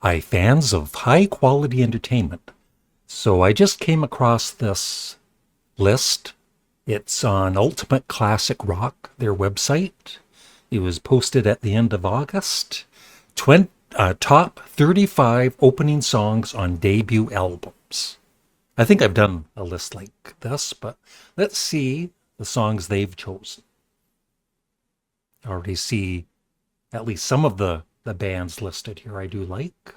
Hi, fans of high quality entertainment. So I just came across this list. It's on Ultimate Classic Rock, their website. It was posted at the end of August. Top 35 opening songs on debut albums. I think I've done a list like this, but let's see the songs they've chosen. I already see at least some of the bands listed here I do like,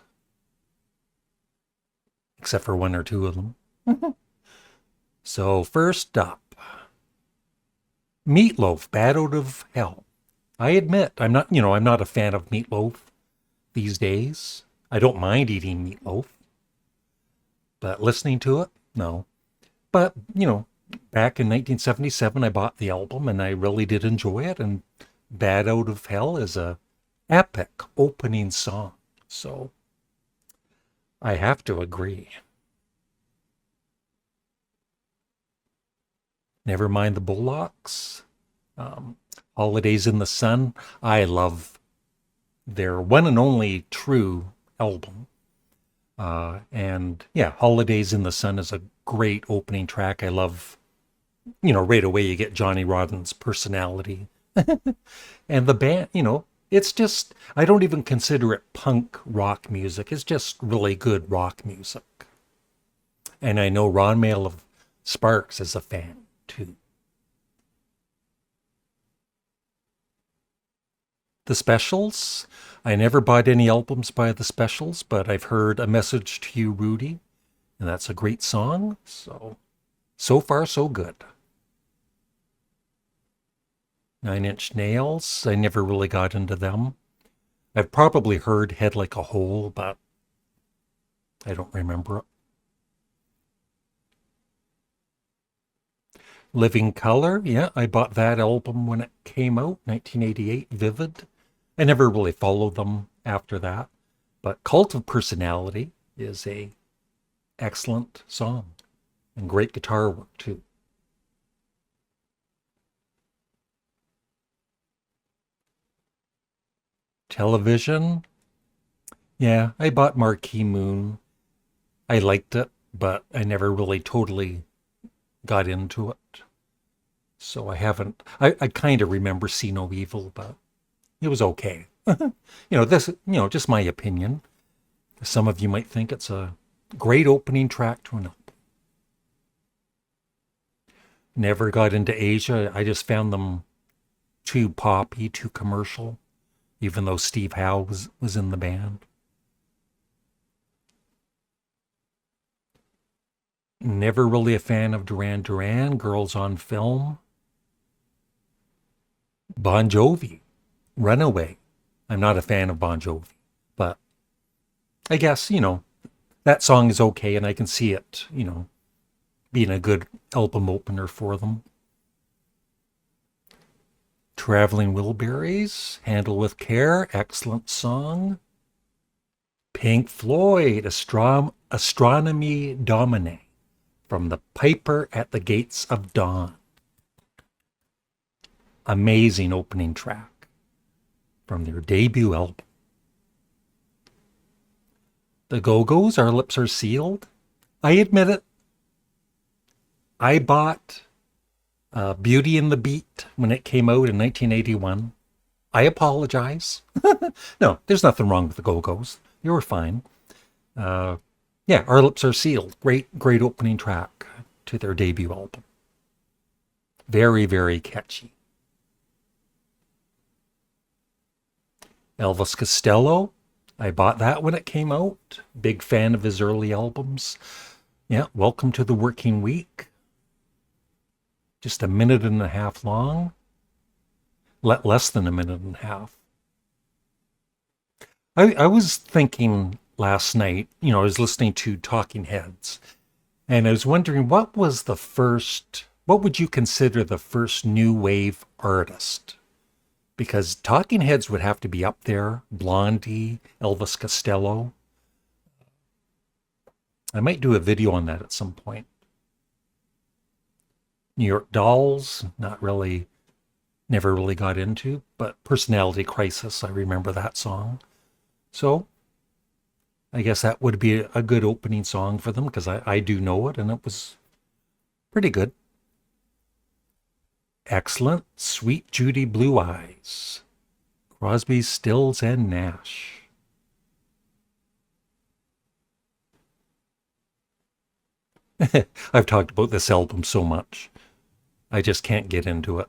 except for one or two of them. So first up, Meatloaf, Bad Out of Hell. I admit I'm not a fan of meatloaf these days. I don't mind eating meatloaf, but listening to it, no. But, back in 1977 I bought the album and I really did enjoy it, and Bad Out of Hell is a epic opening song. So I have to agree. Never Mind the Bullocks. Holidays in the Sun. I love their one and only true album. And yeah, Holidays in the Sun is a great opening track. I love, right away you get Johnny Rodden's personality. And the band, it's just, I don't even consider it punk rock music. It's just really good rock music. And I know Ron Mail of Sparks is a fan too. The Specials. I never bought any albums by The Specials, but I've heard A Message to You, Rudy, and that's a great song. So far, so good. Nine Inch Nails. I never really got into them. I've probably heard Head Like a Hole, but I don't remember it. Living Color. Yeah, I bought that album when it came out, 1988, Vivid. I never really followed them after that, but Cult of Personality is a excellent song and great guitar work too. Television. Yeah, I bought Marquee Moon. I liked it, but I never really totally got into it. So I haven't, I kind of remember See No Evil, but it was okay. Just my opinion. Some of you might think it's a great opening track to an album. Never got into Asia. I just found them too poppy, too commercial, even though Steve Howe was in the band. Never really a fan of Duran Duran, Girls on Film. Bon Jovi, Runaway. I'm not a fan of Bon Jovi, but I guess, that song is okay and I can see it, being a good album opener for them. Traveling Wilburys, Handle with Care, excellent song. Pink Floyd, Astronomy Domine, from The Piper at the Gates of Dawn. Amazing opening track from their debut album. The Go-Go's, Our Lips Are Sealed. I admit it. I bought Beauty and the Beat when it came out in 1981. I apologize. No, there's nothing wrong with the Go-Go's. You were fine. Yeah, Our Lips Are Sealed. Great opening track to their debut album. Very, very catchy. Elvis Costello. I bought that when it came out. Big fan of his early albums. Yeah, Welcome to the Working Week. Just a minute and a half long. Less than a minute and a half. I was thinking last night, I was listening to Talking Heads, and I was wondering what would you consider the first new wave artist? Because Talking Heads would have to be up there. Blondie, Elvis Costello. I might do a video on that at some point. New York Dolls, never really got into, but Personality Crisis, I remember that song. So, I guess that would be a good opening song for them because I do know it and it was pretty good. Excellent. Sweet Judy Blue Eyes. Crosby, Stills, and Nash. I've talked about this album so much. I just can't get into it.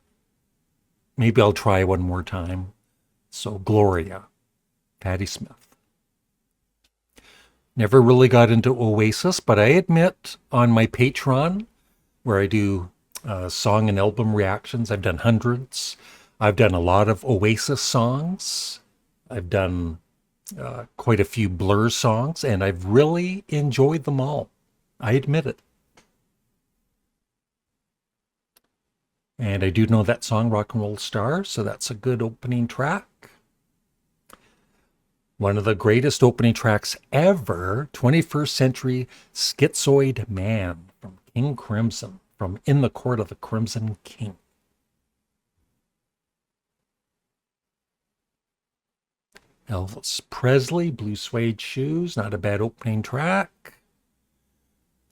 Maybe I'll try one more time. So, Gloria, Patti Smith. Never really got into Oasis, but I admit on my Patreon, where I do song and album reactions, I've done hundreds. I've done a lot of Oasis songs. I've done quite a few Blur songs, and I've really enjoyed them all. I admit it. And I do know that song, Rock and Roll Star, so that's a good opening track. One of the greatest opening tracks ever, 21st Century Schizoid Man from King Crimson, from In the Court of the Crimson King. Elvis Presley, Blue Suede Shoes, not a bad opening track.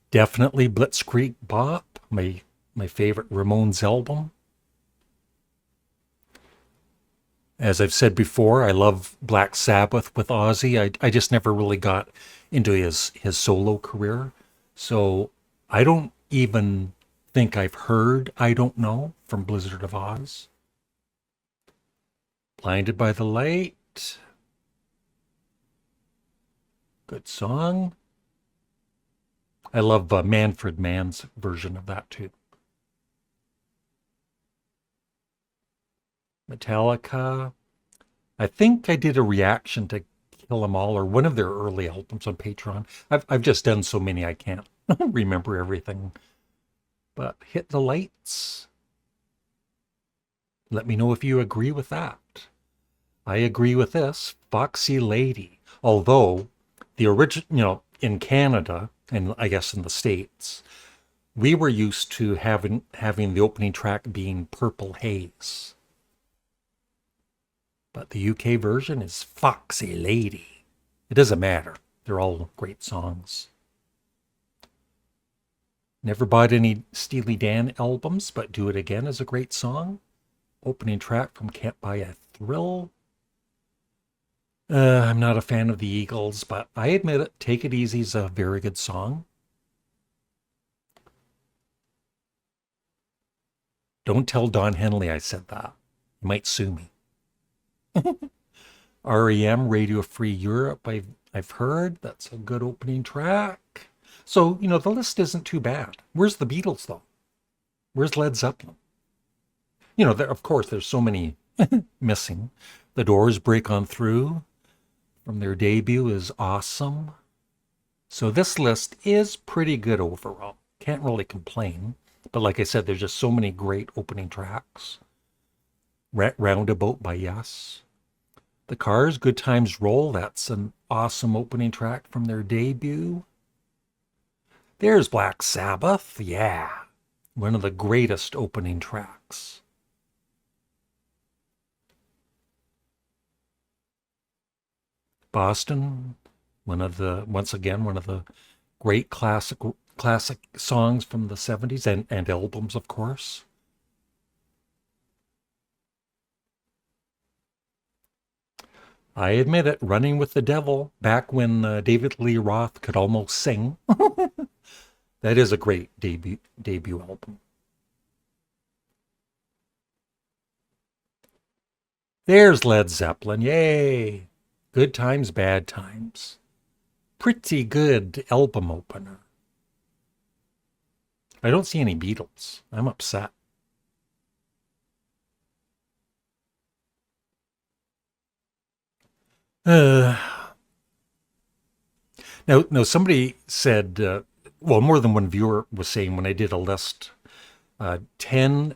Definitely Blitzkrieg Bop, my favorite Ramones album. As I've said before, I love Black Sabbath with Ozzy. I just never really got into his solo career. So I don't even think I've heard I Don't Know from Blizzard of Oz. Blinded by the Light. Good song. I love Manfred Mann's version of that too. Metallica. I think I did a reaction to Kill 'Em All or one of their early albums on Patreon. I've just done so many I can't remember everything. But Hit the Lights. Let me know if you agree with that. I agree with this. Foxy Lady. Although the original, in Canada and I guess in the States, we were used to having the opening track being Purple Haze. But the UK version is Foxy Lady. It doesn't matter. They're all great songs. Never bought any Steely Dan albums, but Do It Again is a great song. Opening track from Can't Buy a Thrill. I'm not a fan of the Eagles, but I admit it, Take It Easy is a very good song. Don't tell Don Henley I said that. He might sue me. REM, Radio Free Europe, I've heard. That's a good opening track. So, the list isn't too bad. Where's the Beatles, though? Where's Led Zeppelin? Of course, there's so many missing. The Doors, Break On Through from their debut is awesome. So this list is pretty good overall. Can't really complain. But like I said, there's just so many great opening tracks. Roundabout by Yes. The Cars, Good Times Roll. That's an awesome opening track from their debut. There's Black Sabbath. Yeah. One of the greatest opening tracks. Boston, once again, one of the great classic songs from the 70s and albums, of course. I admit it, Running with the Devil, back when David Lee Roth could almost sing. That is a great debut album. There's Led Zeppelin, yay! Good Times, Bad Times. Pretty good album opener. I don't see any Beatles. I'm upset. Now, somebody said, more than one viewer was saying when I did a list, 10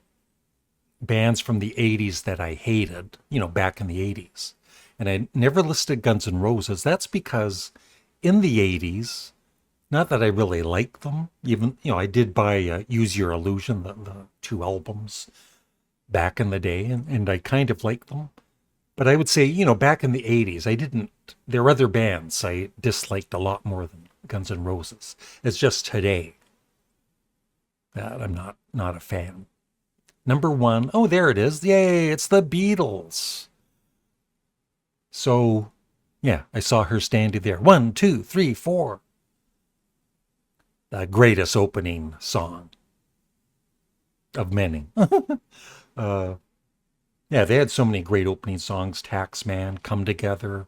bands from the 80s that I hated, back in the 80s. And I never listed Guns N' Roses. That's because in the 80s, not that I really like them, even, I did buy Use Your Illusion, the two albums back in the day, and I kind of like them. But I would say, back in the 80s, there were other bands I disliked a lot more than Guns N' Roses. It's just today that I'm not a fan. Number one, oh, there it is. Yay, it's the Beatles. So, yeah, I saw her standing there. 1, 2, 3, 4. The greatest opening song of many. uh, yeah, they had so many great opening songs. Taxman, Come Together,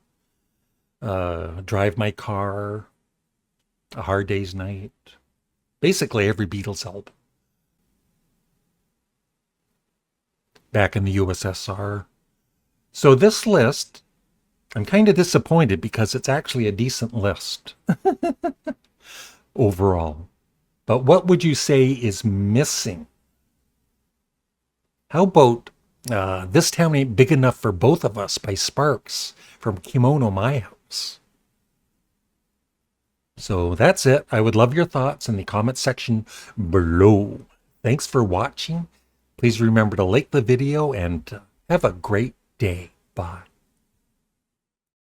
Drive My Car, A Hard Day's Night. Basically every Beatles album. Back in the USSR. So this list, I'm kind of disappointed because it's actually a decent list overall. But what would you say is missing? How about This Town Ain't Big Enough for Both of Us by Sparks from Kimono My House? So that's it. I would love your thoughts in the comment section below. Thanks for watching. Please remember to like the video and have a great day. Bye.